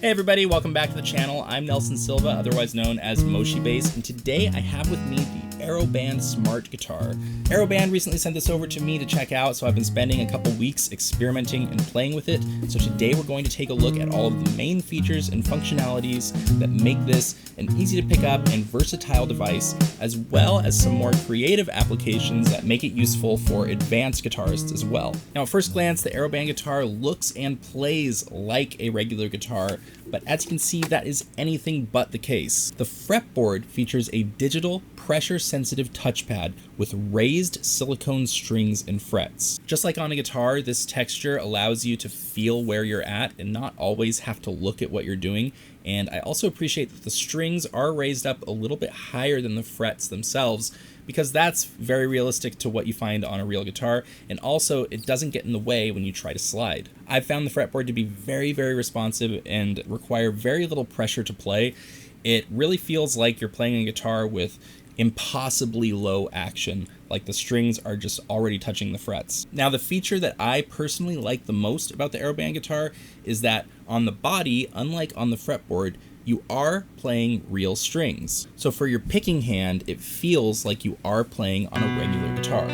Hey everybody, welcome back to the channel. I'm Nelson Silva, otherwise known as Moshi Bass, and today I have with me the AeroBand Smart Guitar. AeroBand recently sent this over to me to check out, so I've been spending a couple weeks experimenting and playing with it. So today we're going to take a look at all of the main features and functionalities that make this an easy to pick up and versatile device, as well as some more creative applications that make it useful for advanced guitarists as well. Now at first glance, the AeroBand guitar looks and plays like a regular guitar, but as you can see, that is anything but the case. The fretboard features a digital, pressure-sensitive touchpad with raised silicone strings and frets. Just like on a guitar, this texture allows you to feel where you're at and not always have to look at what you're doing. And I also appreciate that the strings are raised up a little bit higher than the frets themselves, because that's very realistic to what you find on a real guitar, and also it doesn't get in the way when you try to slide. I've found the fretboard to be very, very responsive and require very little pressure to play. It really feels like you're playing a guitar with impossibly low action, like the strings are just already touching the frets. Now, the feature that I personally like the most about the AeroBand guitar is that on the body, unlike on the fretboard, you are playing real strings. So for your picking hand, it feels like you are playing on a regular guitar.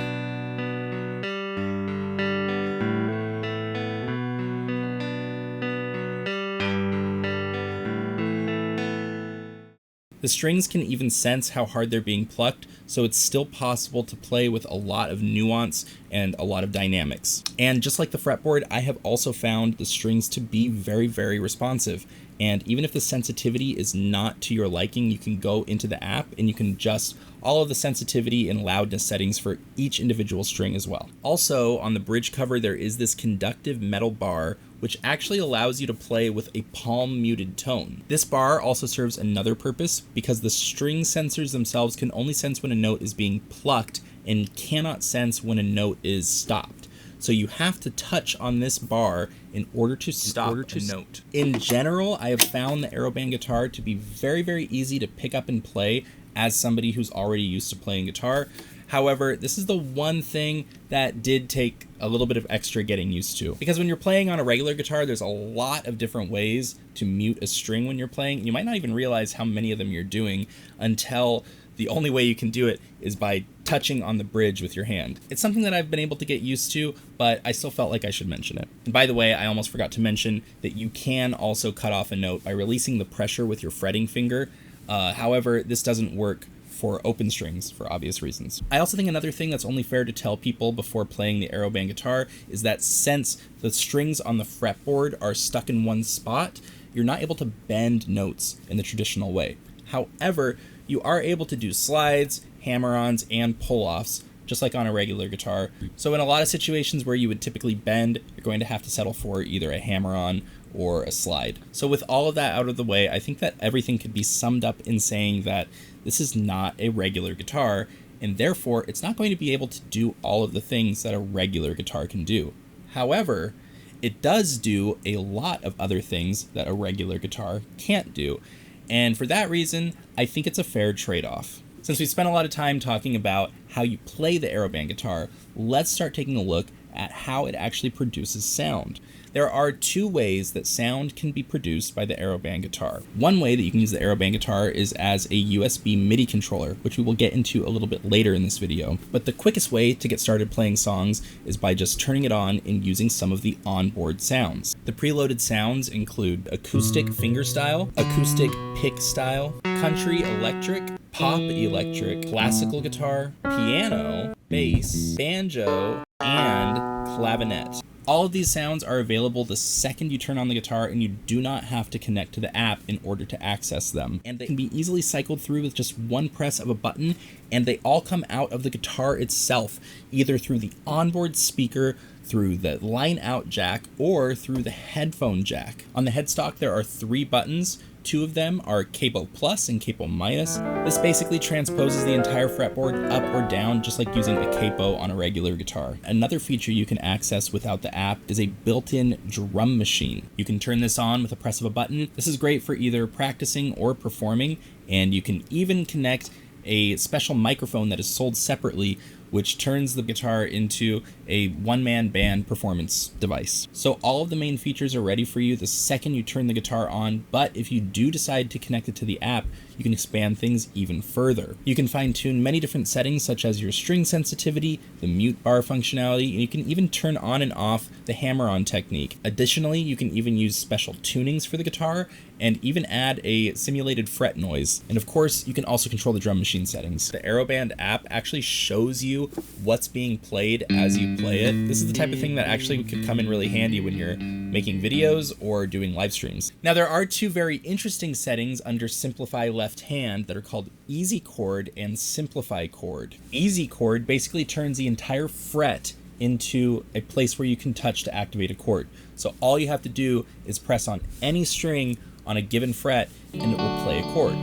The strings can even sense how hard they're being plucked, so it's still possible to play with a lot of nuance and a lot of dynamics. And just like the fretboard, I have also found the strings to be very, very responsive. And even if the sensitivity is not to your liking, you can go into the app and you can adjust all of the sensitivity and loudness settings for each individual string as well. Also, on the bridge cover, there is this conductive metal bar, which actually allows you to play with a palm muted tone. This bar also serves another purpose because the string sensors themselves can only sense when a note is being plucked and cannot sense when a note is stopped. So you have to touch on this bar in order to stop a note. In general, I have found the AeroBand guitar to be very, very easy to pick up and play as somebody who's already used to playing guitar. However, this is the one thing that did take a little bit of extra getting used to. Because when you're playing on a regular guitar, there's a lot of different ways to mute a string when you're playing. You might not even realize how many of them you're doing until the only way you can do it is by touching on the bridge with your hand. It's something that I've been able to get used to, but I still felt like I should mention it. And by the way, I almost forgot to mention that you can also cut off a note by releasing the pressure with your fretting finger. However, this doesn't work for open strings for obvious reasons. I also think another thing that's only fair to tell people before playing the AeroBand guitar is that since the strings on the fretboard are stuck in one spot, you're not able to bend notes in the traditional way. However, you are able to do slides, hammer-ons, and pull-offs, just like on a regular guitar. So in a lot of situations where you would typically bend, you're going to have to settle for either a hammer-on or a slide. So with all of that out of the way, I think that everything could be summed up in saying that this is not a regular guitar, and therefore it's not going to be able to do all of the things that a regular guitar can do. However, it does do a lot of other things that a regular guitar can't do. And for that reason, I think it's a fair trade-off. Since we spent a lot of time talking about how you play the AeroBand guitar, let's start taking a look at how it actually produces sound. There are two ways that sound can be produced by the AeroBand guitar. One way that you can use the AeroBand guitar is as a USB MIDI controller, which we will get into a little bit later in this video. But the quickest way to get started playing songs is by just turning it on and using some of the onboard sounds. The preloaded sounds include acoustic fingerstyle, acoustic pick style, country electric, pop electric, classical guitar, piano, bass, banjo, and clavinet. All of these sounds are available the second you turn on the guitar, and you do not have to connect to the app in order to access them. And they can be easily cycled through with just one press of a button, and they all come out of the guitar itself, either through the onboard speaker, through the line out jack, or through the headphone jack. On the headstock, there are 3 buttons. 2 of them are capo plus and capo minus. This basically transposes the entire fretboard up or down, just like using a capo on a regular guitar. Another feature you can access without the app is a built-in drum machine. You can turn this on with a press of a button. This is great for either practicing or performing, and you can even connect a special microphone that is sold separately which turns the guitar into a one-man band performance device. So all of the main features are ready for you the second you turn the guitar on, but if you do decide to connect it to the app, you can expand things even further. You can fine-tune many different settings such as your string sensitivity, the mute bar functionality, and you can even turn on and off the hammer-on technique. Additionally, you can even use special tunings for the guitar and even add a simulated fret noise. And of course, you can also control the drum machine settings. The AeroBand app actually shows you what's being played as you play it. This is the type of thing that actually could come in really handy when you're making videos or doing live streams. Now, there are two very interesting settings under Simplify Left Hand that are called Easy Chord and Simplify Chord. Easy Chord basically turns the entire fret into a place where you can touch to activate a chord. So all you have to do is press on any string on a given fret and it will play a chord.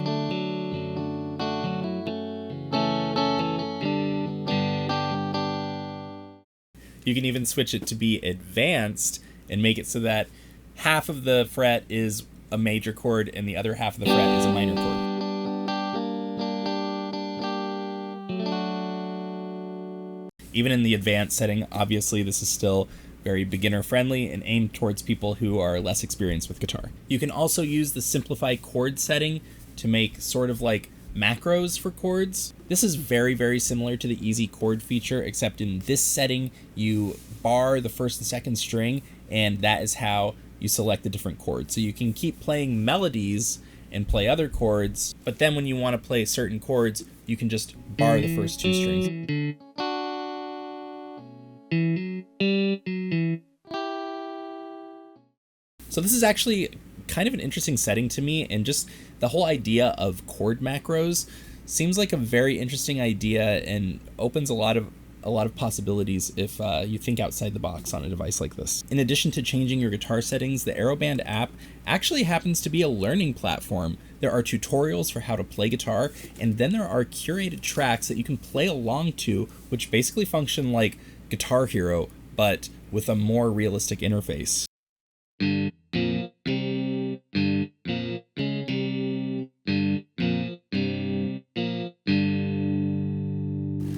You can even switch it to be advanced and make it so that half of the fret is a major chord and the other half of the fret is a minor chord. Even in the advanced setting, obviously this is still very beginner friendly and aimed towards people who are less experienced with guitar. You can also use the Simplify Chord setting to make sort of like macros for chords. This is very, very similar to the Easy Chord feature, except in this setting, you bar the first and second string, and that is how you select the different chords. So you can keep playing melodies and play other chords, but then when you want to play certain chords, you can just bar the first two strings. So this is actually kind of an interesting setting to me, and just the whole idea of chord macros seems like a very interesting idea and opens a lot of possibilities if you think outside the box on a device like this. In addition to changing your guitar settings, the AeroBand app actually happens to be a learning platform. There are tutorials for how to play guitar, and then there are curated tracks that you can play along to, which basically function like Guitar Hero, but with a more realistic interface.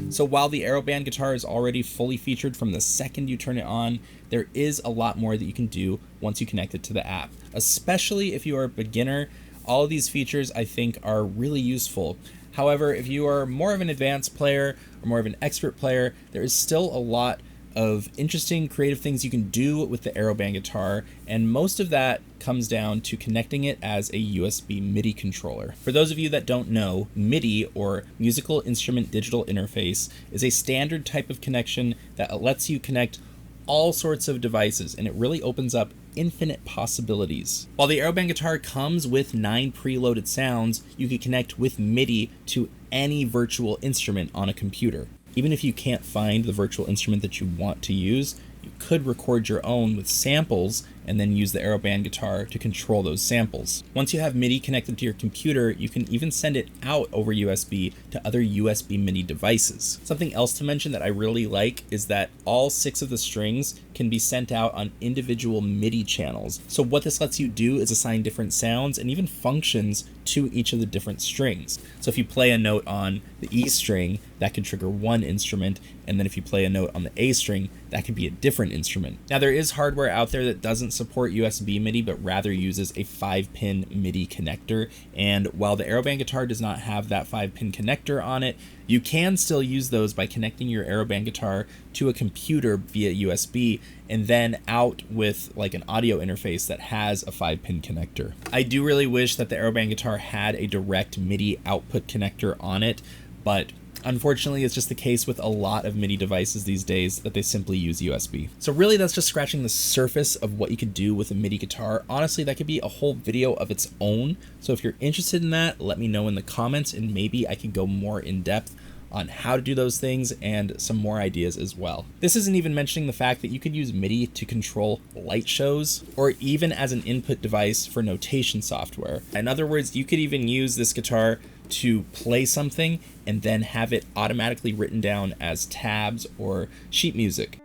So while the AeroBand guitar is already fully featured from the second you turn it on, there is a lot more that you can do once you connect it to the app. Especially if you are a beginner, all of these features I think are really useful. However, if you are more of an advanced player or more of an expert player, there is still a lot of interesting creative things you can do with the AeroBand guitar, and most of that comes down to connecting it as a USB MIDI controller. For those of you that don't know, MIDI, or Musical Instrument Digital Interface, is a standard type of connection that lets you connect all sorts of devices, and it really opens up infinite possibilities. While the AeroBand guitar comes with 9 preloaded sounds, you can connect with MIDI to any virtual instrument on a computer. Even if you can't find the virtual instrument that you want to use, you could record your own with samples and then use the AeroBand guitar to control those samples. Once you have MIDI connected to your computer, you can even send it out over USB to other USB MIDI devices. Something else to mention that I really like is that all 6 of the strings can be sent out on individual MIDI channels. So what this lets you do is assign different sounds and even functions to each of the different strings. So if you play a note on the E string, that can trigger one instrument, and then if you play a note on the A string, that could be a different instrument. Now, there is hardware out there that doesn't support USB MIDI, but rather uses a 5-pin MIDI connector, and while the AeroBand guitar does not have that 5-pin connector on it, you can still use those by connecting your AeroBand guitar to a computer via USB and then out with like an audio interface that has a 5-pin connector. I do really wish that the AeroBand guitar had a direct MIDI output connector on it, but unfortunately, it's just the case with a lot of MIDI devices these days that they simply use USB. So really, that's just scratching the surface of what you could do with a MIDI guitar. Honestly, that could be a whole video of its own. So if you're interested in that, let me know in the comments, and maybe I could go more in depth on how to do those things and some more ideas as well. This isn't even mentioning the fact that you could use MIDI to control light shows or even as an input device for notation software. In other words, you could even use this guitar to play something and then have it automatically written down as tabs or sheet music.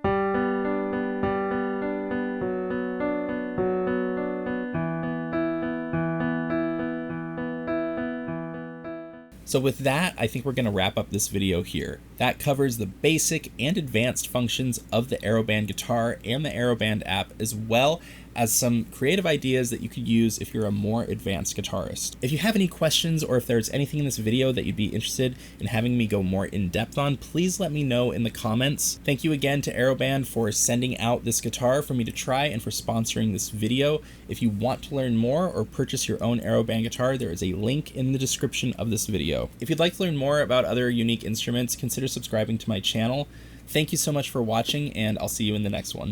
So with that, I think we're going to wrap up this video here. That covers the basic and advanced functions of the AeroBand guitar and the AeroBand app, as well as some creative ideas that you could use if you're a more advanced guitarist. If you have any questions, or if there's anything in this video that you'd be interested in having me go more in depth on, please let me know in the comments. Thank you again to AeroBand for sending out this guitar for me to try and for sponsoring this video. If you want to learn more or purchase your own AeroBand guitar, there is a link in the description of this video. If you'd like to learn more about other unique instruments, consider subscribing to my channel. Thank you so much for watching, and I'll see you in the next one.